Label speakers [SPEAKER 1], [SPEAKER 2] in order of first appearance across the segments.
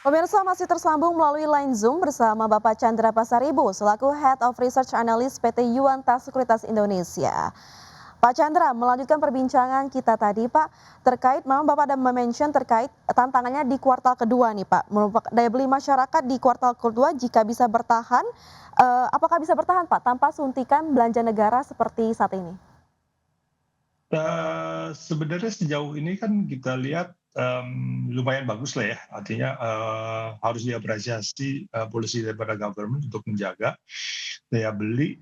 [SPEAKER 1] Pemirsa masih tersambung melalui line Zoom bersama Bapak Chandra Pasaribu selaku Head of Research Analyst PT Yuanta Sekuritas Indonesia. Pak Chandra, melanjutkan perbincangan kita tadi Pak, terkait memang Bapak ada mention terkait tantangannya di kuartal kedua nih Pak, merupakan daya beli masyarakat di kuartal kedua jika bisa bertahan, apakah bisa bertahan Pak tanpa suntikan belanja negara seperti saat ini?
[SPEAKER 2] Sebenarnya sejauh ini kan kita lihat, lumayan bagus lah ya, artinya, harus diapresiasi, polisi daripada government untuk menjaga daya beli,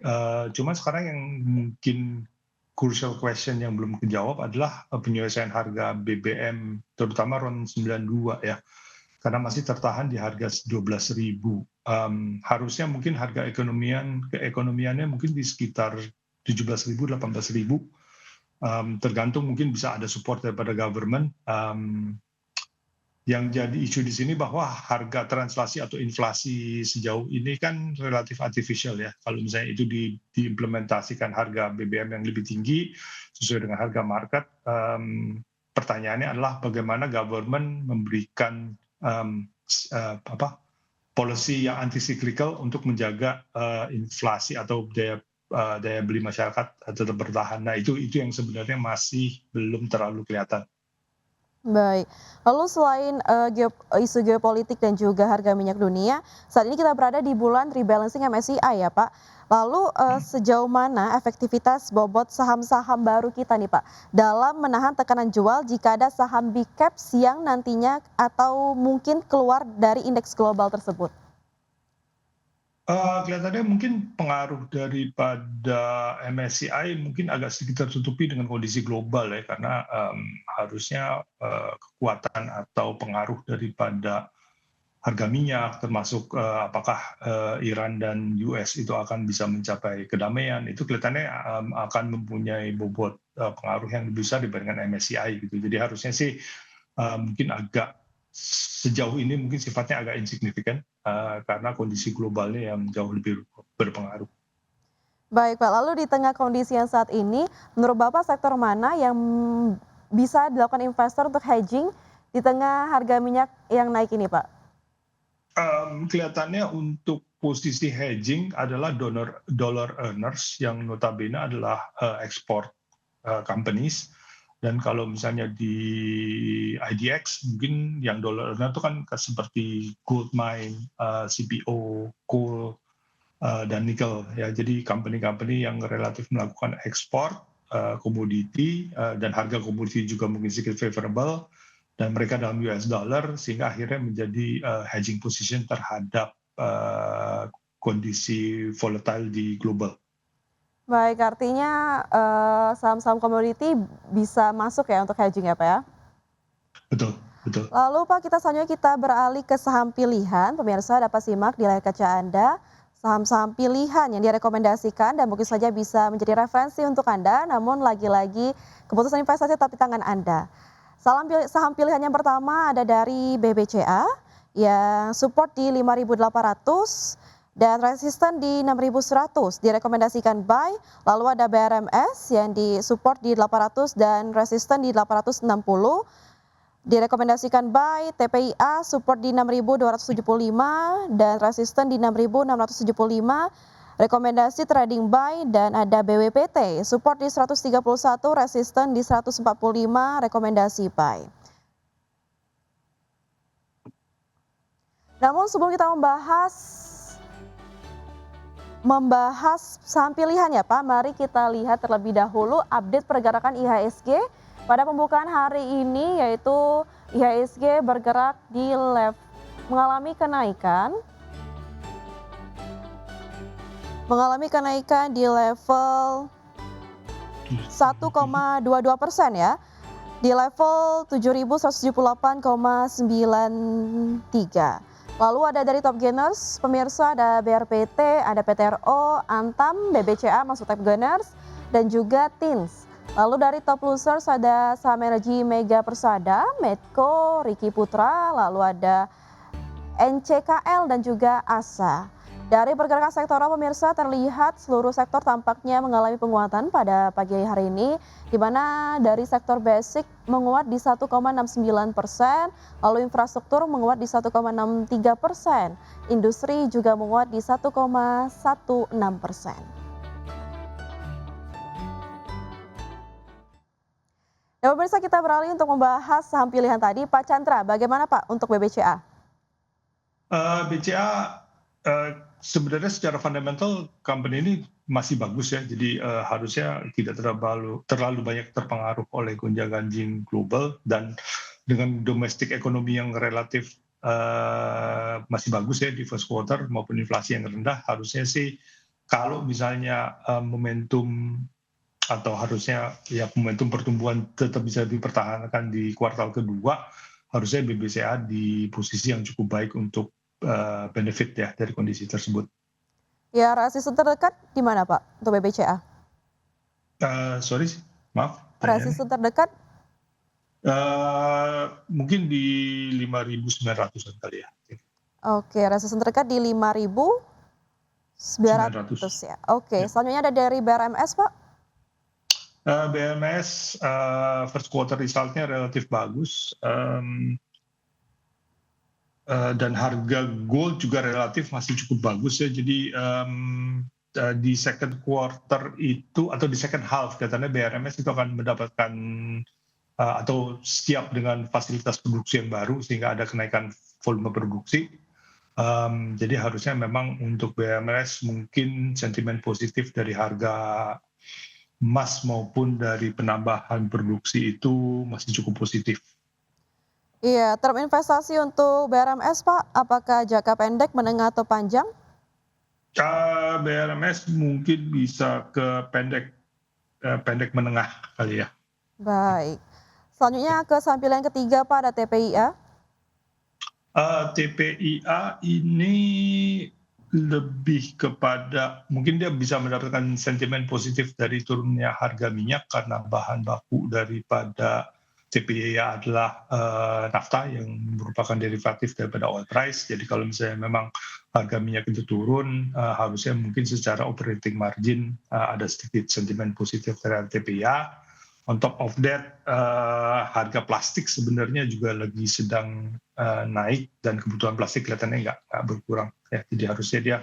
[SPEAKER 2] cuma sekarang yang mungkin crucial question yang belum kejawab adalah, penyelesaian harga BBM terutama RON 92 ya, karena masih tertahan di harga 12.000. Harusnya mungkin harga keekonomiannya mungkin di sekitar 17.000, 18.000. Tergantung mungkin bisa ada support daripada government. Yang jadi isu di sini bahwa harga translasi atau inflasi sejauh ini kan relatif artificial ya. Kalau misalnya itu diimplementasikan harga BBM yang lebih tinggi sesuai dengan harga market, pertanyaannya adalah bagaimana government memberikan policy yang anti cyclical untuk menjaga inflasi atau daya beli masyarakat tetap bertahan. Nah itu yang sebenarnya masih belum terlalu kelihatan.
[SPEAKER 1] Baik, lalu selain, isu geopolitik dan juga harga minyak dunia, saat ini kita berada di bulan rebalancing MSCI ya Pak. Lalu, sejauh mana efektivitas bobot saham-saham baru kita nih Pak, dalam menahan tekanan jual jika ada saham big caps yang nantinya atau mungkin keluar dari indeks global tersebut?
[SPEAKER 2] Kelihatannya mungkin pengaruh daripada MSCI mungkin agak sedikit tertutupi dengan kondisi global ya, karena harusnya kekuatan atau pengaruh daripada harga minyak, termasuk apakah Iran dan US itu akan bisa mencapai kedamaian, itu kelihatannya akan mempunyai bobot pengaruh yang lebih besar dibandingkan MSCI gitu. Jadi harusnya sih mungkin agak sejauh ini mungkin sifatnya agak insignifikan karena kondisi globalnya yang jauh lebih berpengaruh.
[SPEAKER 1] Baik Pak, lalu di tengah kondisi yang saat ini, menurut Bapak sektor mana yang bisa dilakukan investor untuk hedging di tengah harga minyak yang naik ini Pak?
[SPEAKER 2] Kelihatannya untuk posisi hedging adalah dollar earners yang notabene adalah export companies, dan kalau misalnya di IDX mungkin yang dollar earner itu kan seperti gold mine, CPO, coal, dan nikel ya. Jadi company-company yang relatif melakukan ekspor komoditi dan harga komoditi juga mungkin sedikit favorable dan mereka dalam US dollar sehingga akhirnya menjadi hedging position terhadap kondisi volatile di global.
[SPEAKER 1] Baik, artinya, saham-saham komoditi bisa masuk ya untuk hedging ya, Pak, ya?
[SPEAKER 2] Betul, betul.
[SPEAKER 1] Lalu Pak, kita beralih ke saham pilihan. Pemirsa dapat simak di layar kaca Anda, saham-saham pilihan yang direkomendasikan dan mungkin saja bisa menjadi referensi untuk Anda, namun lagi-lagi keputusan investasi tetap di tangan Anda. Saham pilihan yang pertama ada dari BBCA, yang support di 5.800 dan resisten di 6.100, direkomendasikan buy. Lalu ada BRMS yang di support di 800 dan resisten di 860. Direkomendasikan buy. TPIA support di 6.275 dan resisten di 6.675. Rekomendasi trading buy. Dan ada BWPT support di 131, resisten di 145, rekomendasi buy. Namun sebelum kita membahas saham pilihan ya Pak, mari kita lihat terlebih dahulu update pergerakan IHSG pada pembukaan hari ini, yaitu IHSG bergerak mengalami kenaikan di level 1,22% ya, di level 7.178,93. Lalu ada dari top gainers, pemirsa ada BRPT, ada PTRO, Antam, BBCA masuk top gainers, dan juga TINS. Lalu dari top losers ada saham energi Mega Persada, Medco, Riki Putra, lalu ada NCKL dan juga ASA. Dari pergerakan sektoral pemirsa terlihat seluruh sektor tampaknya mengalami penguatan pada pagi hari ini, di mana dari sektor basic menguat di 1,69%, lalu infrastruktur menguat di 1,63%, industri juga menguat di 1,16%. Dan pemirsa kita beralih untuk membahas saham pilihan tadi, Pak Chandra, bagaimana Pak untuk BBCA?
[SPEAKER 2] BCA sebenarnya secara fundamental company ini masih bagus ya, jadi harusnya tidak terlalu banyak terpengaruh oleh gonjang-ganjing global, dan dengan domestik ekonomi yang relatif masih bagus ya di first quarter maupun inflasi yang rendah, harusnya sih kalau misalnya momentum atau harusnya ya momentum pertumbuhan tetap bisa dipertahankan di kuartal kedua, harusnya BBCA di posisi yang cukup baik untuk benefit ya dari kondisi tersebut.
[SPEAKER 1] Ya, resisten terdekat di mana Pak untuk BBCA?
[SPEAKER 2] Sorry, maaf,
[SPEAKER 1] Resisten
[SPEAKER 2] pertanyaannya.
[SPEAKER 1] terdekat,
[SPEAKER 2] Mungkin di 5.900-an kali ya.
[SPEAKER 1] oke, resisten terdekat di 5.900
[SPEAKER 2] 900.
[SPEAKER 1] ya. Oke,
[SPEAKER 2] Ya.
[SPEAKER 1] selanjutnya ada dari BRMS Pak.
[SPEAKER 2] BMS first quarter resultnya relatif bagus, dan harga gold juga relatif masih cukup bagus ya. Jadi di second quarter itu atau di second half katanya BRMS itu akan mendapatkan atau siap dengan fasilitas produksi yang baru sehingga ada kenaikan volume produksi. Jadi harusnya memang untuk BRMS mungkin sentimen positif dari harga emas maupun dari penambahan produksi itu masih cukup positif.
[SPEAKER 1] Iya, term investasi untuk BRMS Pak, apakah jangka pendek, menengah atau panjang?
[SPEAKER 2] BRMS mungkin bisa ke pendek menengah kali ya.
[SPEAKER 1] Baik. Selanjutnya ke saham pilihan ketiga Pak, ada TPIA.
[SPEAKER 2] TPIA ini lebih kepada mungkin dia bisa mendapatkan sentimen positif dari turunnya harga minyak karena bahan baku daripada TPIA adalah nafta yang merupakan derivatif daripada oil price. Jadi kalau misalnya memang harga minyak itu turun, harusnya mungkin secara operating margin ada sedikit sentimen positif terhadap TPIA. On top of that, harga plastik sebenarnya juga lagi sedang naik dan kebutuhan plastik kelihatannya nggak berkurang. Ya, jadi harusnya dia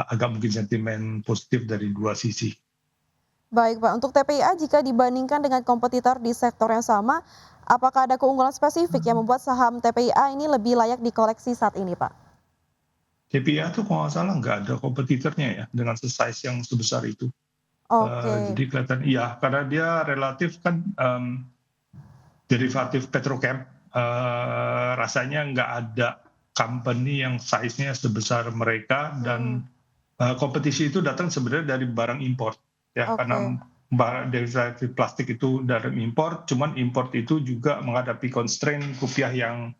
[SPEAKER 2] agak mungkin sentimen positif dari dua sisi.
[SPEAKER 1] Baik Pak, untuk TPIA jika dibandingkan dengan kompetitor di sektor yang sama, apakah ada keunggulan spesifik yang membuat saham TPIA ini lebih layak dikoleksi saat ini Pak?
[SPEAKER 2] TPIA tuh kalau nggak salah nggak ada kompetitornya ya dengan size yang sebesar itu.
[SPEAKER 1] Oke,
[SPEAKER 2] Jadi kelihatan iya, karena dia relatif kan derivatif petrochem, rasanya nggak ada company yang size-nya sebesar mereka, dan kompetisi itu datang sebenarnya dari barang import ya,
[SPEAKER 1] oke.
[SPEAKER 2] karena derivatif plastik itu dari import, cuman import itu juga menghadapi constraint rupiah yang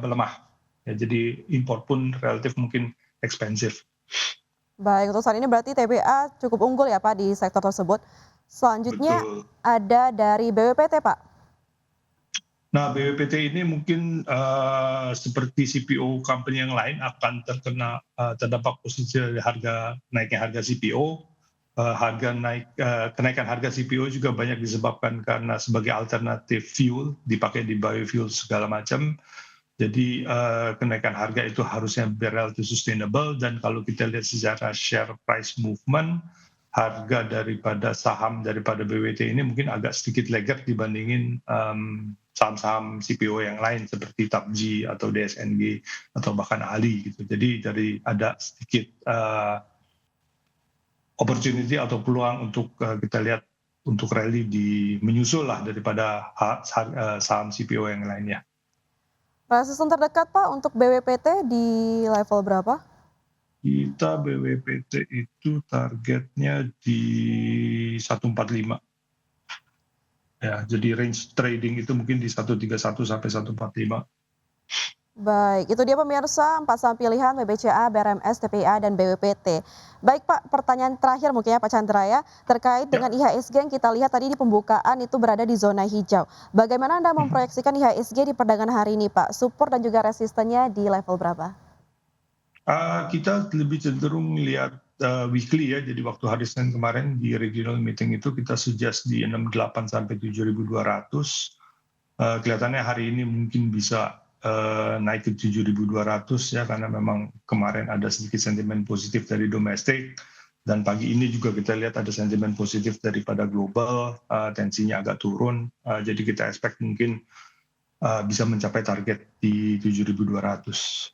[SPEAKER 2] melemah. Ya, jadi import pun relatif mungkin expensive.
[SPEAKER 1] Baik, untuk saat ini berarti TPA cukup unggul ya Pak di sektor tersebut. Selanjutnya
[SPEAKER 2] Betul.
[SPEAKER 1] ada dari BWPT Pak.
[SPEAKER 2] Nah, BPPT ini mungkin seperti CPO company yang lain akan terdampak posisi dari naiknya harga CPO. Kenaikan harga CPO juga banyak disebabkan karena sebagai alternatif fuel dipakai di biofuel segala macam. Jadi kenaikan harga itu harusnya relatif sustainable, dan kalau kita lihat secara share price movement, harga daripada saham daripada BWT ini mungkin agak sedikit laggard dibandingin saham-saham CPO yang lain seperti TAPJ atau DSNG atau bahkan ALI gitu. Jadi ada sedikit opportunity atau peluang untuk kita lihat untuk rally menyusul lah daripada saham CPO yang lainnya.
[SPEAKER 1] Resisten terdekat Pak untuk BWPT di level berapa?
[SPEAKER 2] Kita BWPT itu targetnya di 145. Ya, jadi range trading itu mungkin di 131 sampai 145.
[SPEAKER 1] Baik, itu dia pemirsa 4 saham pilihan BBCA, BRMS, TPIA, dan BWPT. Baik Pak, pertanyaan terakhir mungkin ya Pak Chandra ya, terkait dengan
[SPEAKER 2] Ya.
[SPEAKER 1] IHSG yang kita lihat tadi di pembukaan itu berada di zona hijau. Bagaimana Anda memproyeksikan IHSG di perdagangan hari ini Pak? Support dan juga resistennya di level berapa?
[SPEAKER 2] Kita lebih cenderung lihat weekly ya, jadi waktu hari Senin kemarin di regional meeting itu kita suggest di 68 sampai 7.200. Kelihatannya hari ini mungkin bisa naik ke 7.200 ya, karena memang kemarin ada sedikit sentimen positif dari domestik, dan pagi ini juga kita lihat ada sentimen positif daripada global, tensinya agak turun, jadi kita expect mungkin bisa mencapai target di 7.200.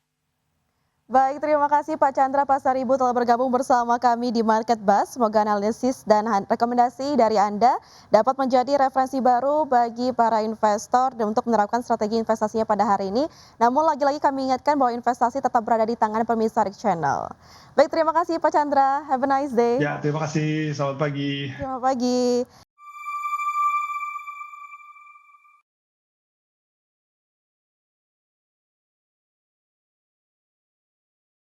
[SPEAKER 1] Baik, terima kasih Pak Chandra Pasaribu telah bergabung bersama kami di Market Buzz. Semoga analisis dan rekomendasi dari Anda dapat menjadi referensi baru bagi para investor dan untuk menerapkan strategi investasinya pada hari ini. Namun lagi-lagi kami ingatkan bahwa investasi tetap berada di tangan pemirsa RIK Channel. Baik, terima kasih Pak Chandra. Have a nice day.
[SPEAKER 2] Ya, terima kasih. Selamat pagi.
[SPEAKER 1] Selamat pagi.